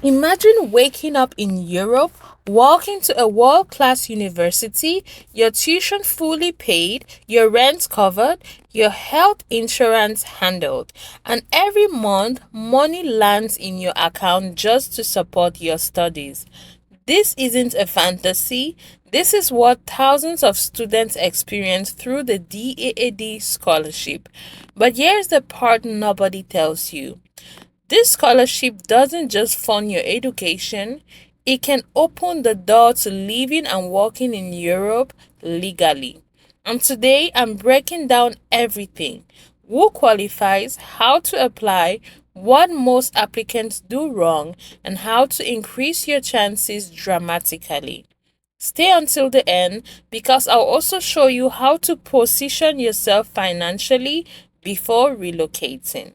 Imagine waking up in Europe, walking to a world class university, your tuition fully paid, your rent covered, your health insurance handled, and every month money lands in your account just to support your studies. This isn't a fantasy. This is what thousands of students experience through the DAAD scholarship. But here's the part nobody tells you. This scholarship doesn't just fund your education, it can open the door to living and working in Europe legally. And today I'm breaking down everything: who qualifies, how to apply, what most applicants do wrong, and how to increase your chances dramatically. Stay until the end because I'll also show you how to position yourself financially before relocating.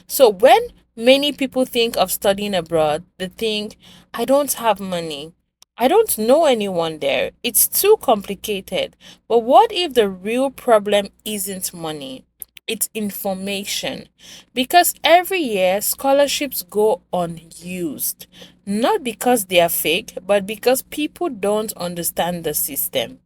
So when many people think of studying abroad, they think, I don't have money. I don't know anyone there. It's too complicated. But what if the real problem isn't money? It's information. Because every year scholarships go unused. Not because they are fake, but because people don't understand the system.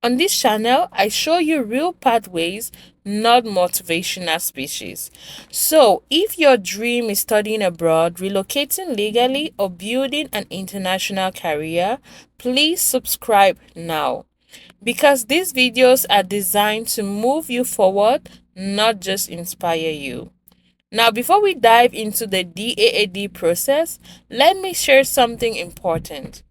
On this channel, I show you real pathways, not motivational speeches. So, if your dream is studying abroad, relocating legally, or building an international career, please subscribe now. Because these videos are designed to move you forward, not just inspire you. Now, before we dive into the DAAD process, let me share something important.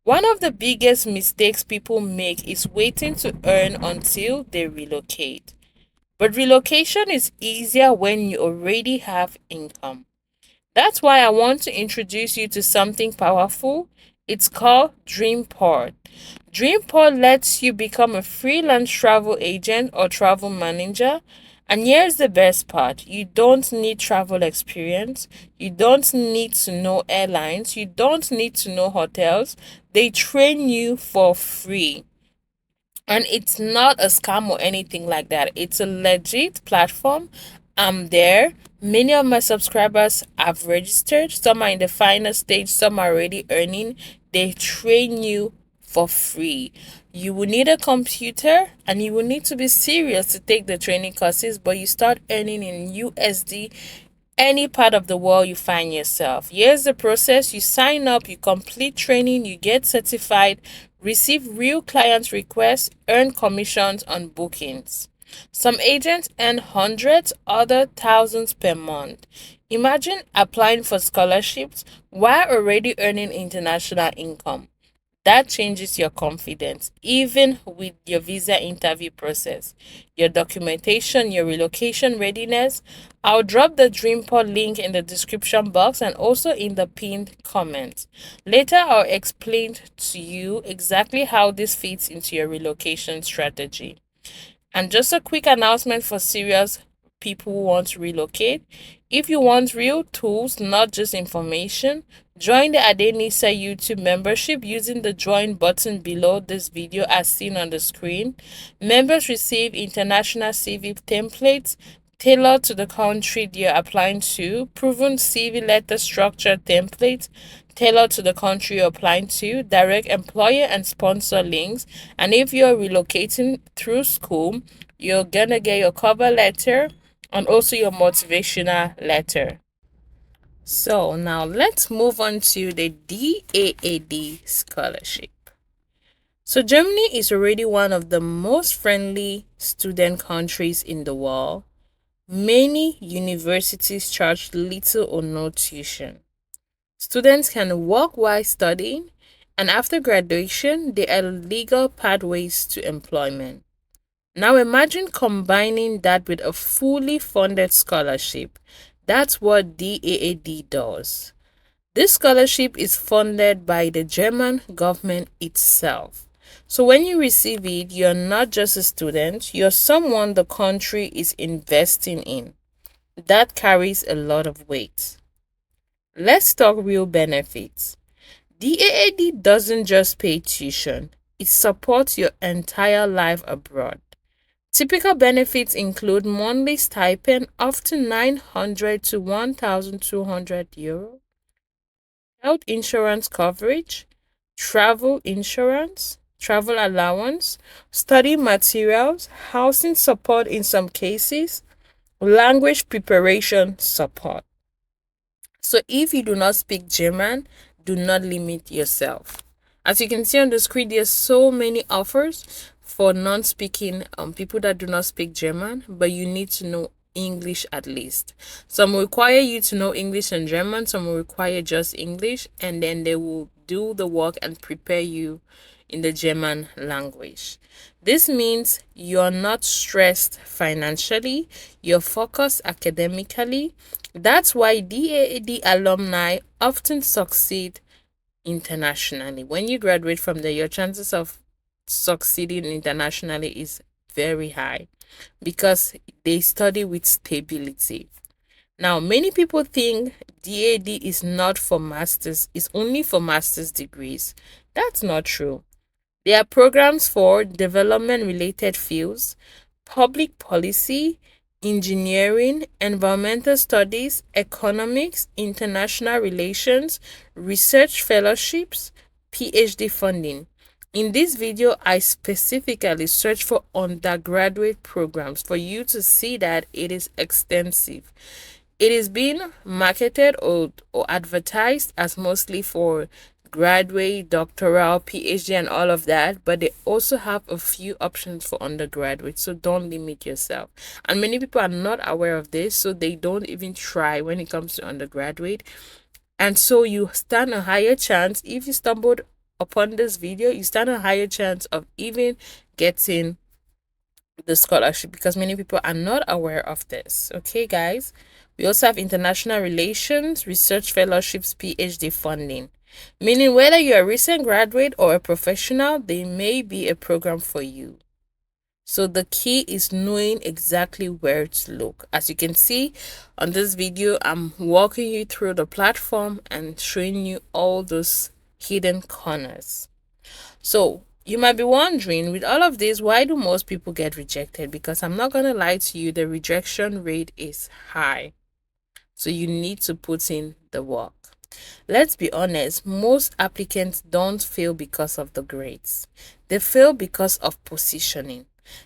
One of the biggest mistakes people make is waiting to earn until they relocate. But relocation is easier when you already have income. That's why I want to introduce you to something powerful. It's called Dreamport. Dreamport lets you become a freelance travel agent or travel manager. And here's the best part: you don't need travel experience, you don't need to know airlines, you don't need to know hotels. They train you for free. And it's not a scam or anything like that. It's a legit platform. I'm there. Many of my subscribers have registered. Some are in the final stage, some are already earning. They train you for free. You will need a computer and you will need to be serious to take the training courses, but you start earning in USD any part of the world you find yourself. Here's the process: you sign up, you complete training, you get certified, receive real client requests, earn commissions on bookings. Some agents earn hundreds, other thousands per month. Imagine applying for scholarships while already earning international income. That changes your confidence, even with your visa interview process, your documentation, your relocation readiness. I'll drop the Dreamport link in the description box and also in the pinned comment. Later, I'll explain to you exactly how this fits into your relocation strategy. And just a quick announcement for serious people who want to relocate. If you want real tools, not just information, join the Adenisa YouTube membership using the join button below this video as seen on the screen. Members receive international CV templates tailored to the country you're applying to, proven CV letter structure templates tailored to the country you're applying to, direct employer and sponsor links, and if you're relocating through school, you're gonna get your cover letter and also your motivational letter. So now let's move on to the DAAD scholarship. So Germany is already one of the most friendly student countries in the world. Many universities charge little or no tuition. Students can work while studying, and after graduation, there are legal pathways to employment. Now imagine combining that with a fully funded scholarship. That's what DAAD does. This scholarship is funded by the German government itself. So when you receive it, you're not just a student, you're someone the country is investing in. That carries a lot of weight. Let's talk real benefits. DAAD doesn't just pay tuition, it supports your entire life abroad. Typical benefits include monthly stipend up to 900 to 1,200 euro, health insurance coverage, travel insurance, travel allowance, study materials, housing support in some cases, language preparation support. So if you do not speak German, do not limit yourself. As you can see on the screen, there's so many offers for non-speaking people that do not speak German, but you need to know English at least. Some require you to know English and German, some will require just English, and then they will do the work and prepare you in the German language. This means you're not stressed financially, you're focused academically. That's why DAAD alumni often succeed internationally. When you graduate from there, your chances of succeeding internationally is very high because they study with stability. Now, many people think DAD is not for masters, it's only for master's degrees. That's not true. There are programs for development related fields, public policy, engineering, environmental studies, economics, international relations, research fellowships, PhD funding. In this video, I specifically search for undergraduate programs for you to see that it is extensive. It is being marketed or advertised as mostly for graduate, doctoral, PhD, and all of that, but they also have a few options for undergraduate, so don't limit yourself. And many people are not aware of this, so they don't even try when it comes to undergraduate. And so you stand a higher chance if you stumbled upon this video, you stand a higher chance of even getting the scholarship because many people are not aware of this. Okay, guys. We also have international relations, research fellowships, PhD funding. Meaning whether you're a recent graduate or a professional, there may be a program for you. So the key is knowing exactly where to look. As you can see on this video, I'm walking you through the platform and showing you all those hidden corners. So you might be wondering, with all of this, why do most people get rejected? Because I'm not going to lie to you, the rejection rate is high. So you need to put in the work. Let's be honest, most applicants don't fail because of the grades. They fail because of positioning.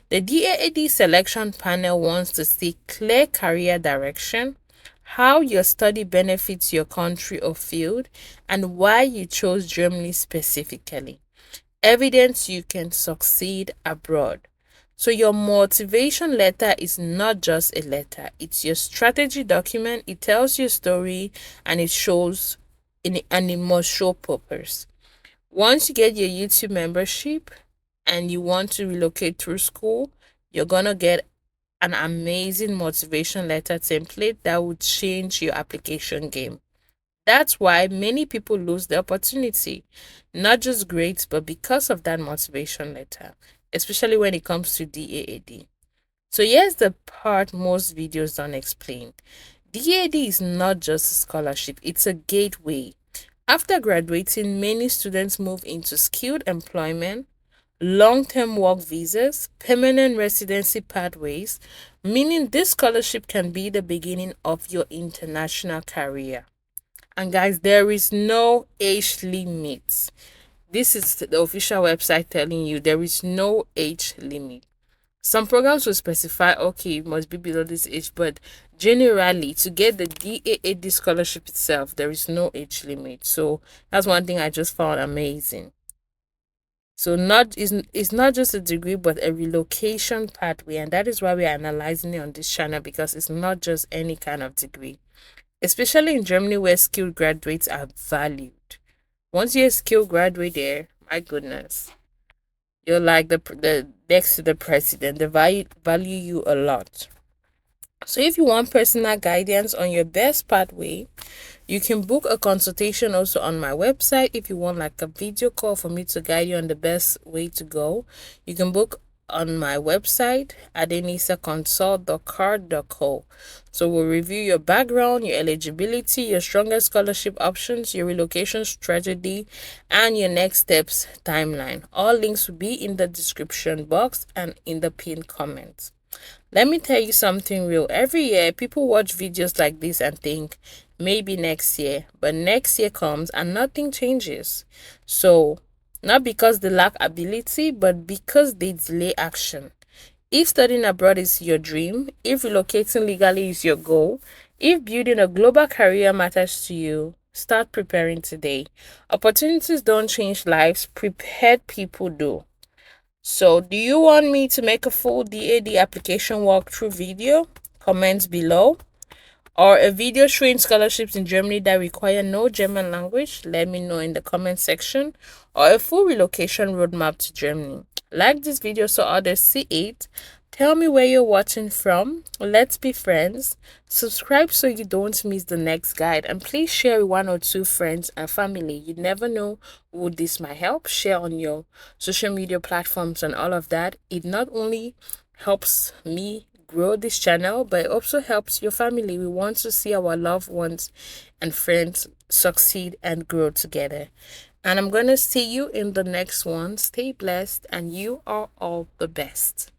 The DAAD selection panel wants to see clear career direction, how your study benefits your country or field, and why you chose Germany specifically. Evidence you can succeed abroad. So your motivation letter is not just a letter, it's your strategy document. It tells your story and it shows and it must show purpose. Once you get your YouTube membership and you want to relocate through school, you're gonna get an amazing motivation letter template that will change your application game. That's why many people lose the opportunity, not just grades, but because of that motivation letter, especially when it comes to DAAD. So here's the part most videos don't explain. DAAD is not just a scholarship, it's a gateway. After graduating, many students move into skilled employment, long-term work visas, permanent residency pathways, meaning this scholarship can be the beginning of your international career. And guys, there is no age limit. This is the official website telling you there is no age limit. Some programs will specify, okay, it must be below this age, but generally, to get the DAAD scholarship itself, there is no age limit. So that's one thing I just found amazing. So it's not just a degree, but a relocation pathway, and that is why we are analyzing it on this channel, because it's not just any kind of degree. Especially in Germany, where skilled graduates are valued. Once you're a skilled graduate there, my goodness, you're like the next to the president. They value you a lot. So if you want personal guidance on your best pathway, you can book a consultation also on my website. If you want like a video call for me to guide you on the best way to go, you can book on my website adenisaconsult.card.co. So we'll review your background, your eligibility, your strongest scholarship options, your relocation strategy, and your next steps timeline. All links will be in the description box and in the pinned comments. Let me tell you something real. Every year, people watch videos like this and think, maybe next year. But next year comes and nothing changes. So, not because they lack ability, but because they delay action. If studying abroad is your dream, if relocating legally is your goal, if building a global career matters to you, start preparing today. Opportunities don't change lives, prepared people do. So, do you want me to make a full DAD application walkthrough video? Comment below. Or a video showing scholarships in Germany that require no German language? Let me know in the comment section. Or a full relocation roadmap to Germany. Like this video so others see it. Tell me where you're watching from. Let's be friends. Subscribe so you don't miss the next guide. And please share with 1 or 2 friends and family. You never know who this might help. Share on your social media platforms and all of that. It not only helps me grow this channel, but it also helps your family. We want to see our loved ones and friends succeed and grow together. And I'm going to see you in the next one. Stay blessed, and you are all the best.